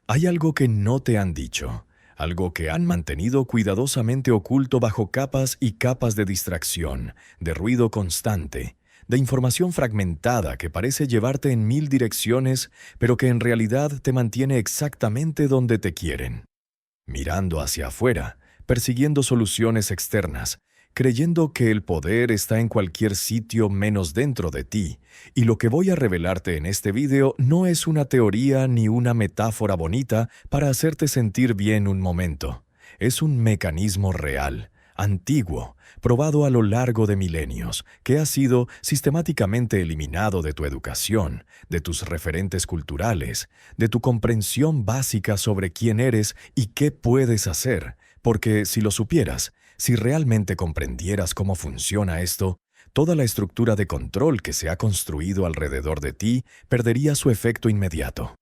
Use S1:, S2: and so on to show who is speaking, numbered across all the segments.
S1: Hay algo que no te han dicho, algo que han mantenido cuidadosamente oculto bajo capas y capas de distracción, de ruido constante, de información fragmentada que parece llevarte en mil direcciones, pero que en realidad te mantiene exactamente donde te quieren. Mirando hacia afuera, persiguiendo soluciones externas, creyendo que el poder está en cualquier sitio menos dentro de ti, y lo que voy a revelarte en este video no es una teoría ni una metáfora bonita para hacerte sentir bien un momento. Es un mecanismo real, antiguo, probado a lo largo de milenios, que ha sido sistemáticamente eliminado de tu educación, de tus referentes culturales, de tu comprensión básica sobre quién eres y qué puedes hacer, porque si lo supieras, si realmente comprendieras cómo funciona esto, toda la estructura de control que se ha construido alrededor de ti perdería su efecto inmediato.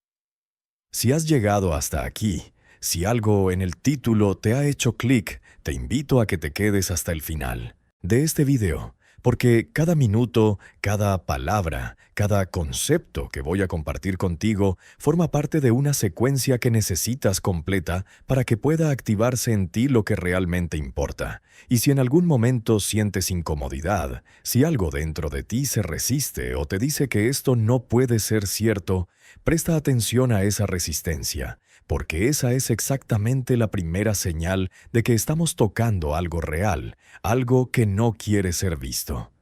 S1: Si has llegado hasta aquí, si algo en el título te ha hecho clic, te invito a que te quedes hasta el final de este video, porque cada minuto, cada palabra, cada concepto que voy a compartir contigo forma parte de una secuencia que necesitas completa para que pueda activarse en ti lo que realmente importa. Y si en algún momento sientes incomodidad, si algo dentro de ti se resiste o te dice que esto no puede ser cierto, presta atención a esa resistencia, porque esa es exactamente la primera señal de que estamos tocando algo real, algo que no quiere ser visto.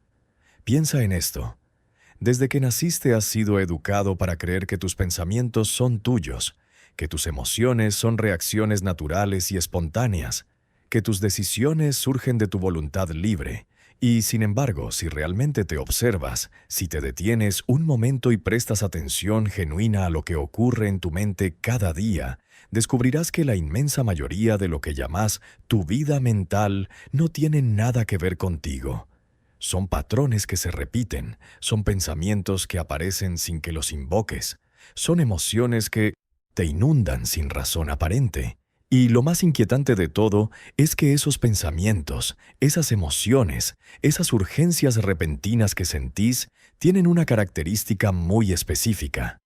S1: Piensa en esto. Desde que naciste has sido educado para creer que tus pensamientos son tuyos, que tus emociones son reacciones naturales y espontáneas, que tus decisiones surgen de tu voluntad libre. Y, sin embargo, si realmente te observas, si te detienes un momento y prestas atención genuina a lo que ocurre en tu mente cada día, descubrirás que la inmensa mayoría de lo que llamas tu vida mental no tiene nada que ver contigo. Son patrones que se repiten, son pensamientos que aparecen sin que los invoques, son emociones que te inundan sin razón aparente. Y lo más inquietante de todo es que esos pensamientos, esas emociones, esas urgencias repentinas que sentís, tienen una característica muy específica.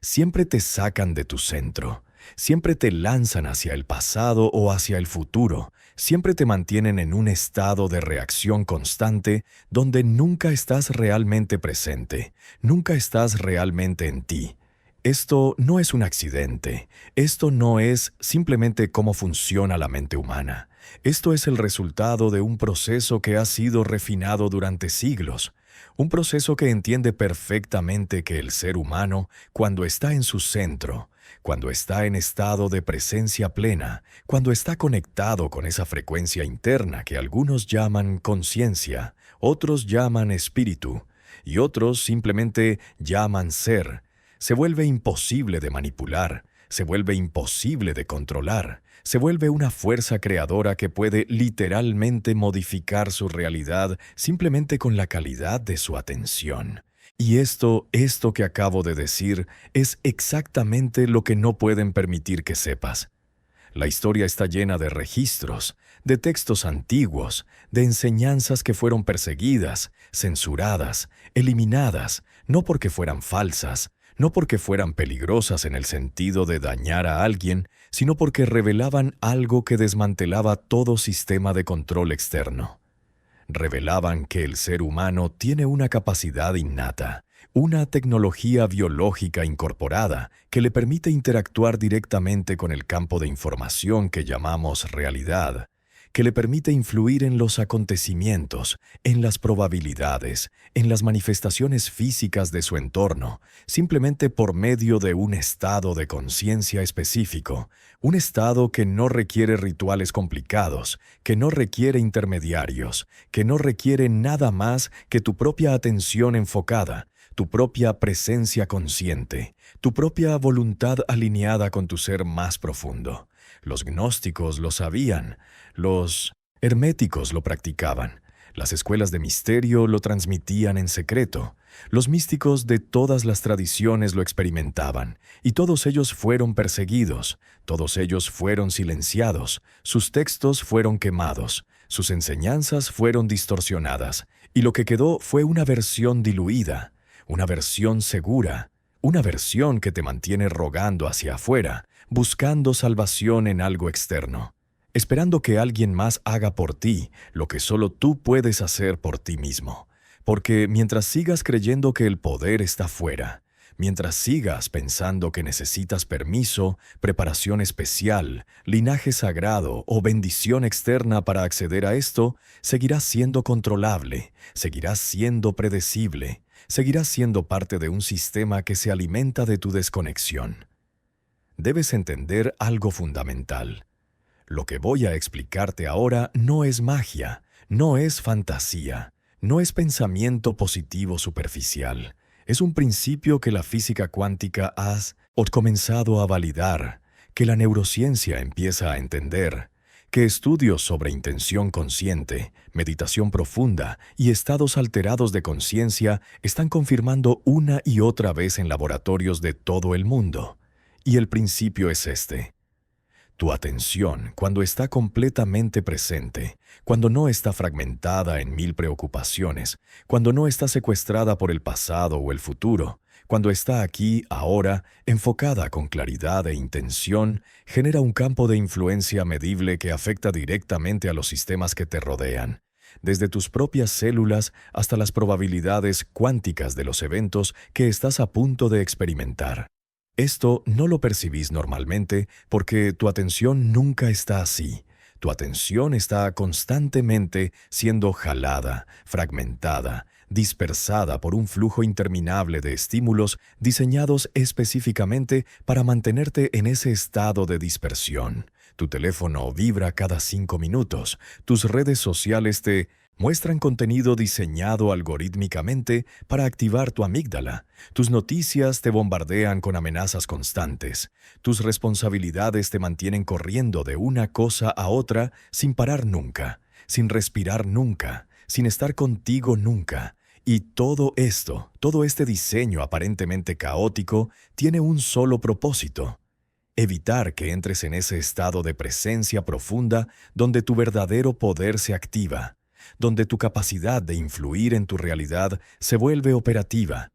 S1: Siempre te sacan de tu centro, siempre te lanzan hacia el pasado o hacia el futuro, siempre te mantienen en un estado de reacción constante donde nunca estás realmente presente, nunca estás realmente en ti. Esto no es un accidente, esto no es simplemente cómo funciona la mente humana. Esto es el resultado de un proceso que ha sido refinado durante siglos, un proceso que entiende perfectamente que el ser humano, cuando está en su centro, cuando está en estado de presencia plena, cuando está conectado con esa frecuencia interna que algunos llaman conciencia, otros llaman espíritu, y otros simplemente llaman ser, se vuelve imposible de manipular, se vuelve imposible de controlar, se vuelve una fuerza creadora que puede literalmente modificar su realidad simplemente con la calidad de su atención. Y esto que acabo de decir, es exactamente lo que no pueden permitir que sepas. La historia está llena de registros, de textos antiguos, de enseñanzas que fueron perseguidas, censuradas, eliminadas, no porque fueran falsas, no porque fueran peligrosas en el sentido de dañar a alguien, sino porque revelaban algo que desmantelaba todo sistema de control externo. Revelaban que el ser humano tiene una capacidad innata, una tecnología biológica incorporada que le permite interactuar directamente con el campo de información que llamamos realidad, que le permite influir en los acontecimientos, en las probabilidades, en las manifestaciones físicas de su entorno, simplemente por medio de un estado de conciencia específico, un estado que no requiere rituales complicados, que no requiere intermediarios, que no requiere nada más que tu propia atención enfocada, tu propia presencia consciente, tu propia voluntad alineada con tu ser más profundo. Los gnósticos lo sabían, los herméticos lo practicaban, las escuelas de misterio lo transmitían en secreto, los místicos de todas las tradiciones lo experimentaban, y todos ellos fueron perseguidos, todos ellos fueron silenciados, sus textos fueron quemados, sus enseñanzas fueron distorsionadas, y lo que quedó fue una versión diluida, una versión segura, una versión que te mantiene rogando hacia afuera, buscando salvación en algo externo, esperando que alguien más haga por ti lo que solo tú puedes hacer por ti mismo. Porque mientras sigas creyendo que el poder está fuera, mientras sigas pensando que necesitas permiso, preparación especial, linaje sagrado o bendición externa para acceder a esto, seguirás siendo controlable, seguirás siendo predecible, seguirás siendo parte de un sistema que se alimenta de tu desconexión. Debes entender algo fundamental. Lo que voy a explicarte ahora no es magia, no es fantasía, no es pensamiento positivo superficial. Es un principio que la física cuántica ha comenzado a validar, que la neurociencia empieza a entender, que estudios sobre intención consciente, meditación profunda y estados alterados de conciencia están confirmando una y otra vez en laboratorios de todo el mundo. Y el principio es este. Tu atención, cuando está completamente presente, cuando no está fragmentada en 1000 preocupaciones, cuando no está secuestrada por el pasado o el futuro, cuando está aquí, ahora, enfocada con claridad e intención, genera un campo de influencia medible que afecta directamente a los sistemas que te rodean, desde tus propias células hasta las probabilidades cuánticas de los eventos que estás a punto de experimentar. Esto no lo percibís normalmente porque tu atención nunca está así. Tu atención está constantemente siendo jalada, fragmentada, dispersada por un flujo interminable de estímulos diseñados específicamente para mantenerte en ese estado de dispersión. Tu teléfono vibra cada 5 minutos, tus redes sociales te muestran contenido diseñado algorítmicamente para activar tu amígdala. Tus noticias te bombardean con amenazas constantes. Tus responsabilidades te mantienen corriendo de una cosa a otra sin parar nunca, sin respirar nunca, sin estar contigo nunca. Y todo esto, todo este diseño aparentemente caótico, tiene un solo propósito: evitar que entres en ese estado de presencia profunda donde tu verdadero poder se activa, donde tu capacidad de influir en tu realidad se vuelve operativa.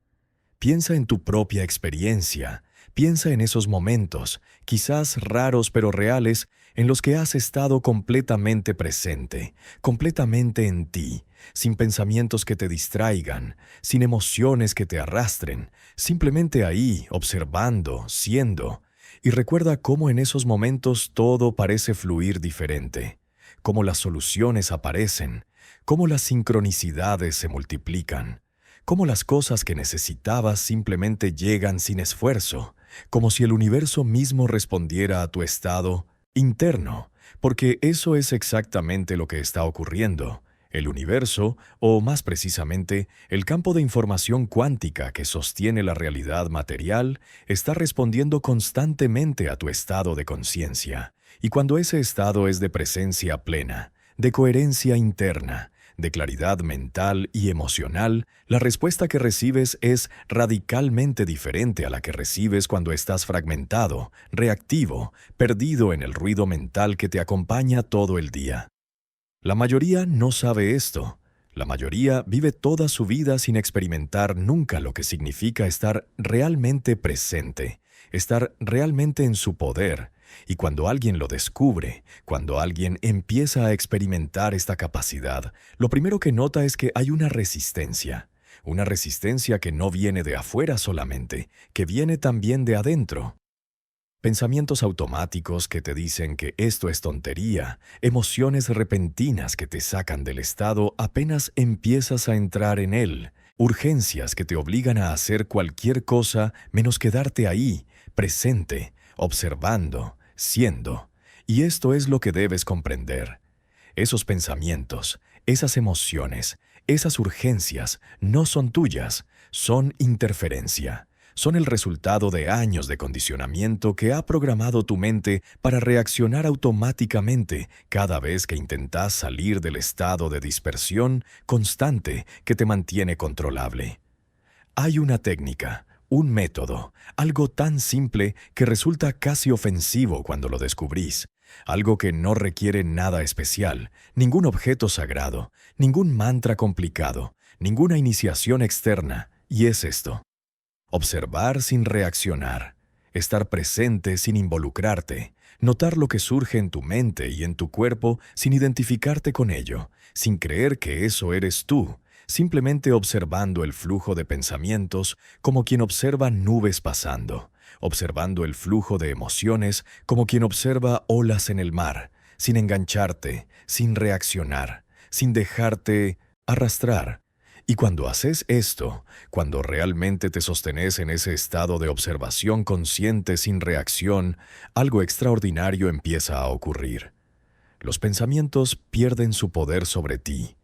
S1: Piensa en tu propia experiencia, piensa en esos momentos, quizás raros pero reales, en los que has estado completamente presente, completamente en ti, sin pensamientos que te distraigan, sin emociones que te arrastren, simplemente ahí, observando, siendo. Y recuerda cómo en esos momentos todo parece fluir diferente, cómo las soluciones aparecen, cómo las sincronicidades se multiplican, cómo las cosas que necesitabas simplemente llegan sin esfuerzo, como si el universo mismo respondiera a tu estado interno, porque eso es exactamente lo que está ocurriendo. El universo, o más precisamente, el campo de información cuántica que sostiene la realidad material, está respondiendo constantemente a tu estado de conciencia. Y cuando ese estado es de presencia plena, de coherencia interna, de claridad mental y emocional, la respuesta que recibes es radicalmente diferente a la que recibes cuando estás fragmentado, reactivo, perdido en el ruido mental que te acompaña todo el día. La mayoría no sabe esto. La mayoría vive toda su vida sin experimentar nunca lo que significa estar realmente presente, estar realmente en su poder. Y cuando alguien lo descubre, cuando alguien empieza a experimentar esta capacidad, lo primero que nota es que hay una resistencia que no viene de afuera solamente, que viene también de adentro. Pensamientos automáticos que te dicen que esto es tontería, emociones repentinas que te sacan del estado apenas empiezas a entrar en él, urgencias que te obligan a hacer cualquier cosa menos quedarte ahí, presente, observando, siendo. Y esto es lo que debes comprender. Esos pensamientos, esas emociones, esas urgencias no son tuyas, son interferencia. Son el resultado de años de condicionamiento que ha programado tu mente para reaccionar automáticamente cada vez que intentas salir del estado de dispersión constante que te mantiene controlable. Hay una técnica, un método, algo tan simple que resulta casi ofensivo cuando lo descubrís, algo que no requiere nada especial, ningún objeto sagrado, ningún mantra complicado, ninguna iniciación externa, y es esto: observar sin reaccionar. estar presente sin involucrarte, notar lo que surge en tu mente y en tu cuerpo sin identificarte con ello, sin creer que eso eres tú, simplemente observando el flujo de pensamientos como quien observa nubes pasando, observando el flujo de emociones como quien observa olas en el mar, sin engancharte, sin reaccionar, sin dejarte arrastrar. Y cuando haces esto, cuando realmente te sostenes en ese estado de observación consciente sin reacción, algo extraordinario empieza a ocurrir. Los pensamientos pierden su poder sobre ti.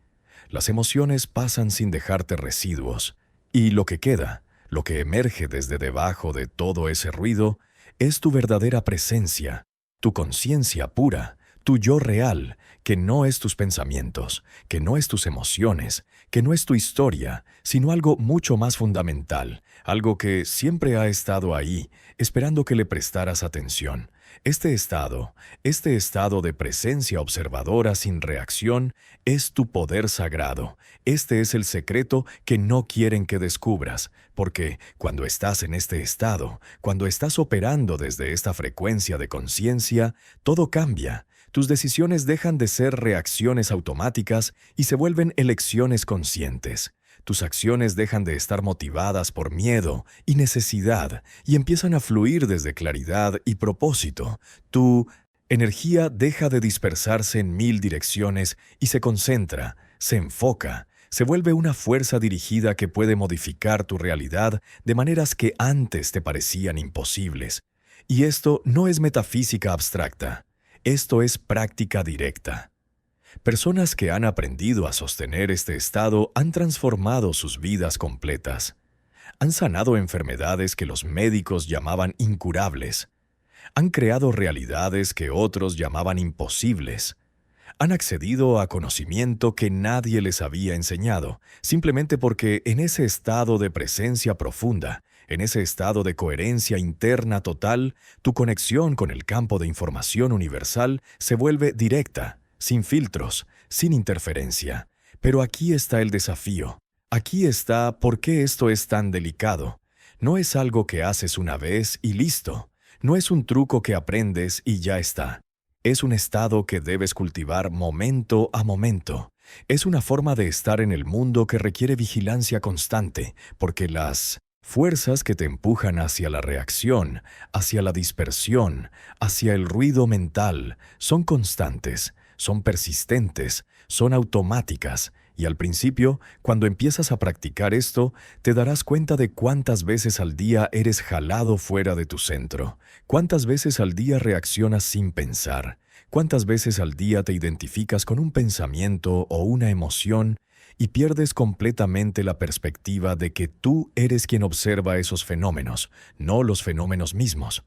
S1: Las emociones pasan sin dejarte residuos. Y lo que queda, lo que emerge desde debajo de todo ese ruido, es tu verdadera presencia, tu conciencia pura, tu yo real, que no es tus pensamientos, que no es tus emociones, que no es tu historia, sino algo mucho más fundamental, algo que siempre ha estado ahí, esperando que le prestaras atención. Este estado de presencia observadora sin reacción, es tu poder sagrado. Este es el secreto que no quieren que descubras, porque cuando estás en este estado, cuando estás operando desde esta frecuencia de conciencia, todo cambia. Tus decisiones dejan de ser reacciones automáticas y se vuelven elecciones conscientes. Tus acciones dejan de estar motivadas por miedo y necesidad y empiezan a fluir desde claridad y propósito. Tu energía deja de dispersarse en mil direcciones y se concentra, se enfoca, se vuelve una fuerza dirigida que puede modificar tu realidad de maneras que antes te parecían imposibles. Y esto no es metafísica abstracta. Esto es práctica directa. Personas que han aprendido a sostener este estado han transformado sus vidas completas. Han sanado enfermedades que los médicos llamaban incurables. Han creado realidades que otros llamaban imposibles. Han accedido a conocimiento que nadie les había enseñado, simplemente porque en ese estado de presencia profunda, en ese estado de coherencia interna total, tu conexión con el campo de información universal se vuelve directa, sin filtros, sin interferencia. Pero aquí está el desafío. Aquí está por qué esto es tan delicado. No es algo que haces una vez y listo. No es un truco que aprendes y ya está. Es un estado que debes cultivar momento a momento. Es una forma de estar en el mundo que requiere vigilancia constante, porque las fuerzas que te empujan hacia la reacción, hacia la dispersión, hacia el ruido mental, son constantes, son persistentes, son automáticas, y al principio, cuando empiezas a practicar esto, te darás cuenta de cuántas veces al día eres jalado fuera de tu centro, cuántas veces al día reaccionas sin pensar, cuántas veces al día te identificas con un pensamiento o una emoción y pierdes completamente la perspectiva de que tú eres quien observa esos fenómenos, no los fenómenos mismos.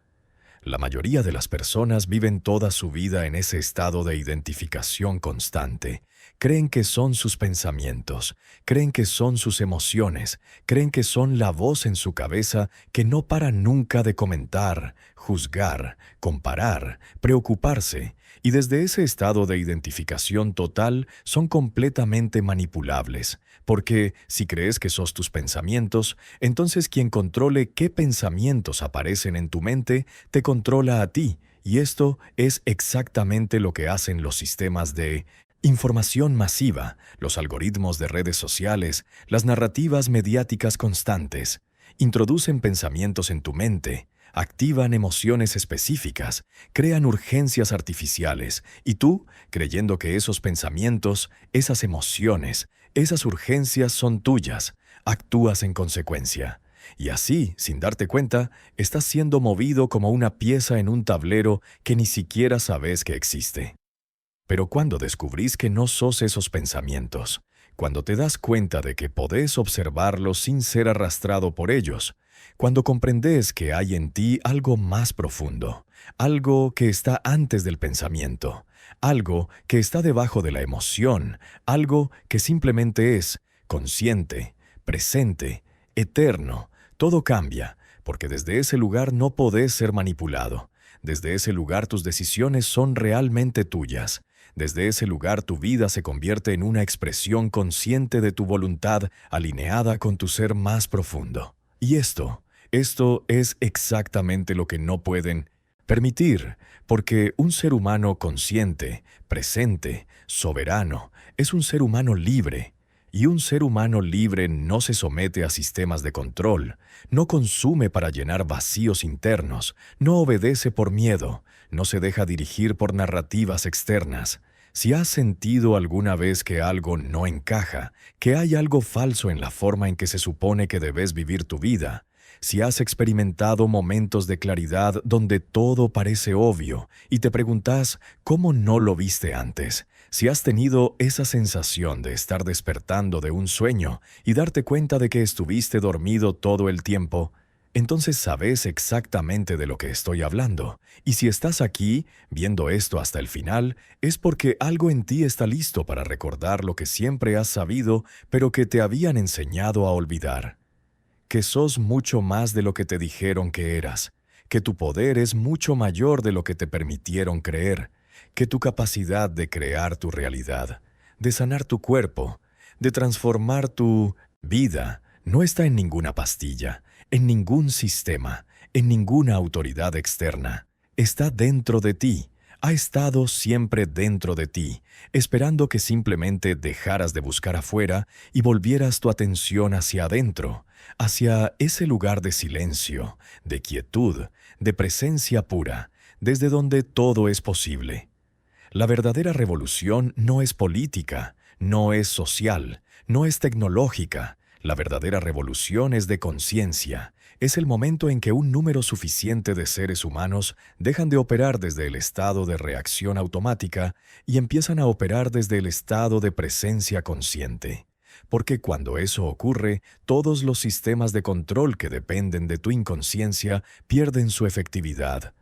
S1: La mayoría de las personas viven toda su vida en ese estado de identificación constante. Creen que son sus pensamientos, creen que son sus emociones, creen que son la voz en su cabeza que no para nunca de comentar, juzgar, comparar, preocuparse, y desde ese estado de identificación total son completamente manipulables, porque si crees que sos tus pensamientos, entonces quien controle qué pensamientos aparecen en tu mente, te controla a ti, y esto es exactamente lo que hacen los sistemas de información masiva, los algoritmos de redes sociales, las narrativas mediáticas constantes. Introducen pensamientos en tu mente, activan emociones específicas, crean urgencias artificiales, y tú, creyendo que esos pensamientos, esas emociones, esas urgencias son tuyas, actúas en consecuencia. Y así, sin darte cuenta, estás siendo movido como una pieza en un tablero que ni siquiera sabes que existe. Pero cuando descubrís que no sos esos pensamientos, cuando te das cuenta de que podés observarlos sin ser arrastrado por ellos, cuando comprendes que hay en ti algo más profundo, algo que está antes del pensamiento, algo que está debajo de la emoción, algo que simplemente es consciente, presente, eterno, todo cambia, porque desde ese lugar no podés ser manipulado. Desde ese lugar tus decisiones son realmente tuyas. Desde ese lugar tu vida se convierte en una expresión consciente de tu voluntad alineada con tu ser más profundo. Y esto Esto es exactamente lo que no pueden permitir, porque un ser humano consciente, presente, soberano, es un ser humano libre. Y un ser humano libre no se somete a sistemas de control, no consume para llenar vacíos internos, no obedece por miedo, no se deja dirigir por narrativas externas. Si has sentido alguna vez que algo no encaja, que hay algo falso en la forma en que se supone que debes vivir tu vida, si has experimentado momentos de claridad donde todo parece obvio y te preguntas cómo no lo viste antes, si has tenido esa sensación de estar despertando de un sueño y darte cuenta de que estuviste dormido todo el tiempo, entonces sabes exactamente de lo que estoy hablando. Y si estás aquí, viendo esto hasta el final, es porque algo en ti está listo para recordar lo que siempre has sabido, pero que te habían enseñado a olvidar. Que sos mucho más de lo que te dijeron que eras, que tu poder es mucho mayor de lo que te permitieron creer, que tu capacidad de crear tu realidad, de sanar tu cuerpo, de transformar tu vida, no está en ninguna pastilla, en ningún sistema, en ninguna autoridad externa. Está dentro de ti, ha estado siempre dentro de ti, esperando que simplemente dejaras de buscar afuera y volvieras tu atención hacia adentro, hacia ese lugar de silencio, de quietud, de presencia pura, desde donde todo es posible. La verdadera revolución no es política, no es social, no es tecnológica. La verdadera revolución es de conciencia. Es el momento en que un número suficiente de seres humanos dejan de operar desde el estado de reacción automática y empiezan a operar desde el estado de presencia consciente. Porque cuando eso ocurre, todos los sistemas de control que dependen de tu inconsciencia pierden su efectividad.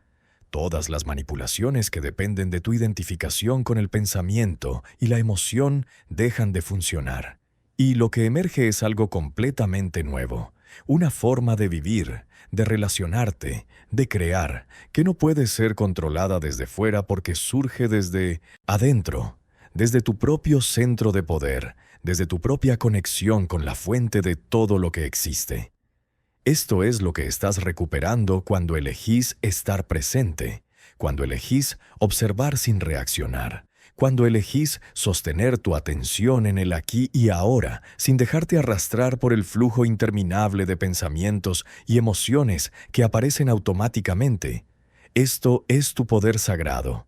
S1: Todas las manipulaciones que dependen de tu identificación con el pensamiento y la emoción dejan de funcionar. Y lo que emerge es algo completamente nuevo, una forma de vivir, de relacionarte, de crear, que no puede ser controlada desde fuera porque surge desde adentro, desde tu propio centro de poder, desde tu propia conexión con la fuente de todo lo que existe. Esto es lo que estás recuperando cuando elegís estar presente, cuando elegís observar sin reaccionar, cuando elegís sostener tu atención en el aquí y ahora, sin dejarte arrastrar por el flujo interminable de pensamientos y emociones que aparecen automáticamente. Esto es tu poder sagrado.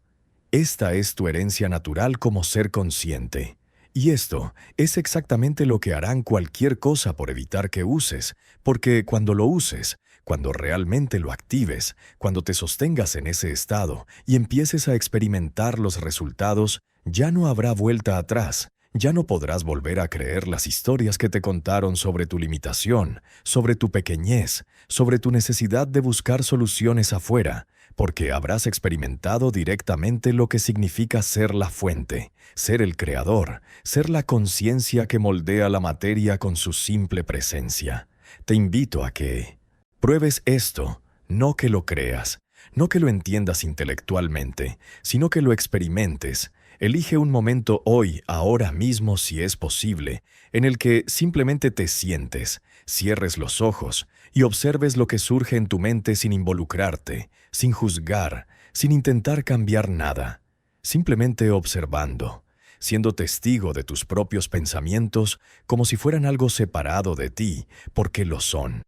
S1: Esta es tu herencia natural como ser consciente. Y esto es exactamente lo que harán cualquier cosa por evitar que uses, porque cuando lo uses, cuando realmente lo actives, cuando te sostengas en ese estado y empieces a experimentar los resultados, ya no habrá vuelta atrás. Ya no podrás volver a creer las historias que te contaron sobre tu limitación, sobre tu pequeñez, sobre tu necesidad de buscar soluciones afuera, porque habrás experimentado directamente lo que significa ser la fuente, ser el creador, ser la conciencia que moldea la materia con su simple presencia. Te invito a que pruebes esto, no que lo creas, no que lo entiendas intelectualmente, sino que lo experimentes. Elige un momento hoy, ahora mismo si es posible, en el que simplemente te sientes, cierres los ojos y observes lo que surge en tu mente sin involucrarte, sin juzgar, sin intentar cambiar nada, simplemente observando, siendo testigo de tus propios pensamientos como si fueran algo separado de ti, porque lo son.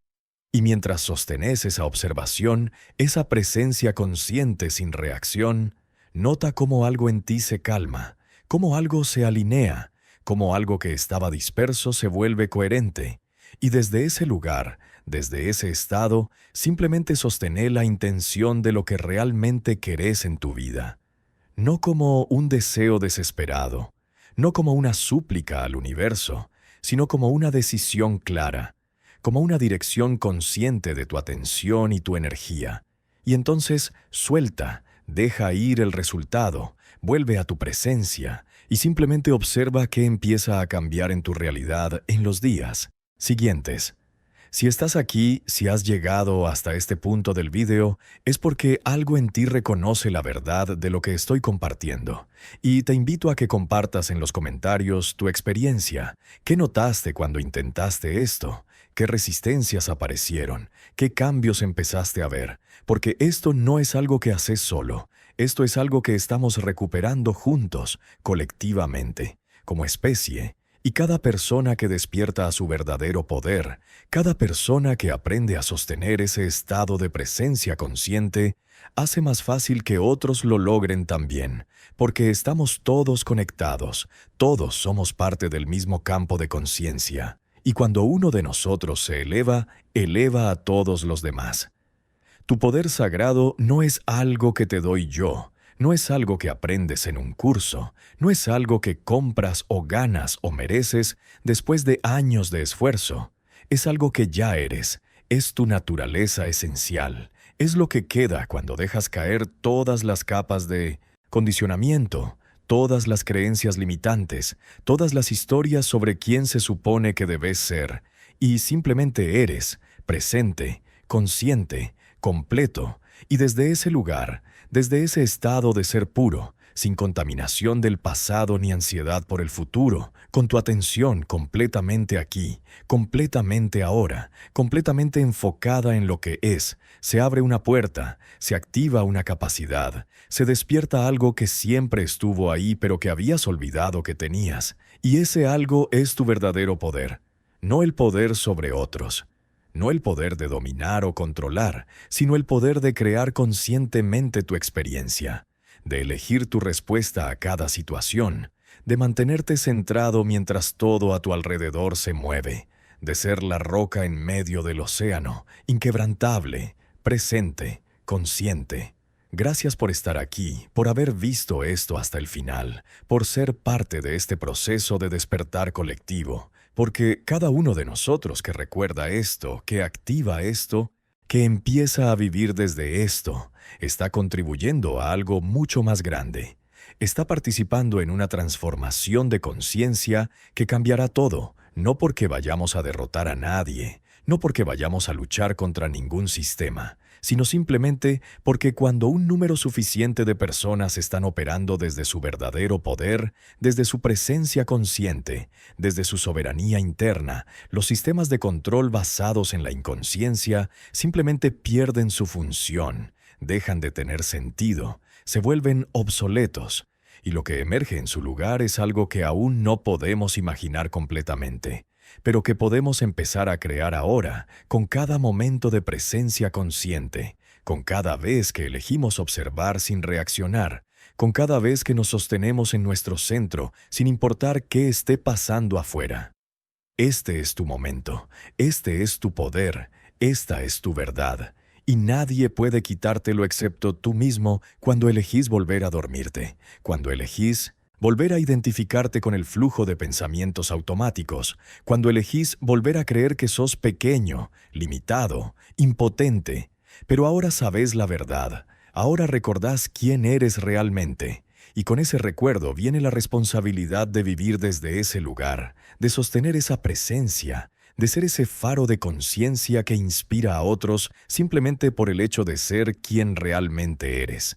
S1: Y mientras sostenes esa observación, esa presencia consciente sin reacción, nota cómo algo en ti se calma, cómo algo se alinea, cómo algo que estaba disperso se vuelve coherente. Y desde ese lugar, desde ese estado, simplemente sostené la intención de lo que realmente querés en tu vida. No como un deseo desesperado, no como una súplica al universo, sino como una decisión clara, como una dirección consciente de tu atención y tu energía. Y entonces suelta, deja ir el resultado, vuelve a tu presencia y simplemente observa qué empieza a cambiar en tu realidad en los días siguientes. Si estás aquí, si has llegado hasta este punto del video, es porque algo en ti reconoce la verdad de lo que estoy compartiendo. Y te invito a que compartas en los comentarios tu experiencia. ¿Qué notaste cuando intentaste esto? qué resistencias aparecieron, qué cambios empezaste a ver, porque esto no es algo que haces solo, esto es algo que estamos recuperando juntos, colectivamente, como especie. Y cada persona que despierta a su verdadero poder, cada persona que aprende a sostener ese estado de presencia consciente, hace más fácil que otros lo logren también, porque estamos todos conectados, todos somos parte del mismo campo de conciencia, y cuando uno de nosotros se eleva, eleva a todos los demás. Tu poder sagrado no es algo que te doy yo, no es algo que aprendes en un curso, no es algo que compras o ganas o mereces después de años de esfuerzo. Es algo que ya eres, es tu naturaleza esencial, es lo que queda cuando dejas caer todas las capas de condicionamiento, todas las creencias limitantes, todas las historias sobre quién se supone que debes ser, y simplemente eres, presente, consciente, completo, y desde ese lugar, desde ese estado de ser puro, sin contaminación del pasado ni ansiedad por el futuro, con tu atención completamente aquí, completamente ahora, completamente enfocada en lo que es, se abre una puerta, se activa una capacidad, se despierta algo que siempre estuvo ahí pero que habías olvidado que tenías, y ese algo es tu verdadero poder, no el poder sobre otros. No el poder de dominar o controlar, sino el poder de crear conscientemente tu experiencia, de elegir tu respuesta a cada situación, de mantenerte centrado mientras todo a tu alrededor se mueve, de ser la roca en medio del océano, inquebrantable, presente, consciente. Gracias por estar aquí, por haber visto esto hasta el final, por ser parte de este proceso de despertar colectivo, porque cada uno de nosotros que recuerda esto, que activa esto, que empieza a vivir desde esto, está contribuyendo a algo mucho más grande. Está participando en una transformación de conciencia que cambiará todo, no porque vayamos a derrotar a nadie, no porque vayamos a luchar contra ningún sistema, sino simplemente porque cuando un número suficiente de personas están operando desde su verdadero poder, desde su presencia consciente, desde su soberanía interna, los sistemas de control basados en la inconsciencia simplemente pierden su función, dejan de tener sentido, se vuelven obsoletos, y lo que emerge en su lugar es algo que aún no podemos imaginar completamente, pero que podemos empezar a crear ahora, con cada momento de presencia consciente, con cada vez que elegimos observar sin reaccionar, con cada vez que nos sostenemos en nuestro centro, sin importar qué esté pasando afuera. Este es tu momento, este es tu poder, esta es tu verdad, y nadie puede quitártelo excepto tú mismo cuando elegís volver a dormirte, cuando elegís volver a identificarte con el flujo de pensamientos automáticos, cuando elegís volver a creer que sos pequeño, limitado, impotente. Pero ahora sabes la verdad, ahora recordás quién eres realmente, y con ese recuerdo viene la responsabilidad de vivir desde ese lugar, de sostener esa presencia, de ser ese faro de conciencia que inspira a otros simplemente por el hecho de ser quien realmente eres.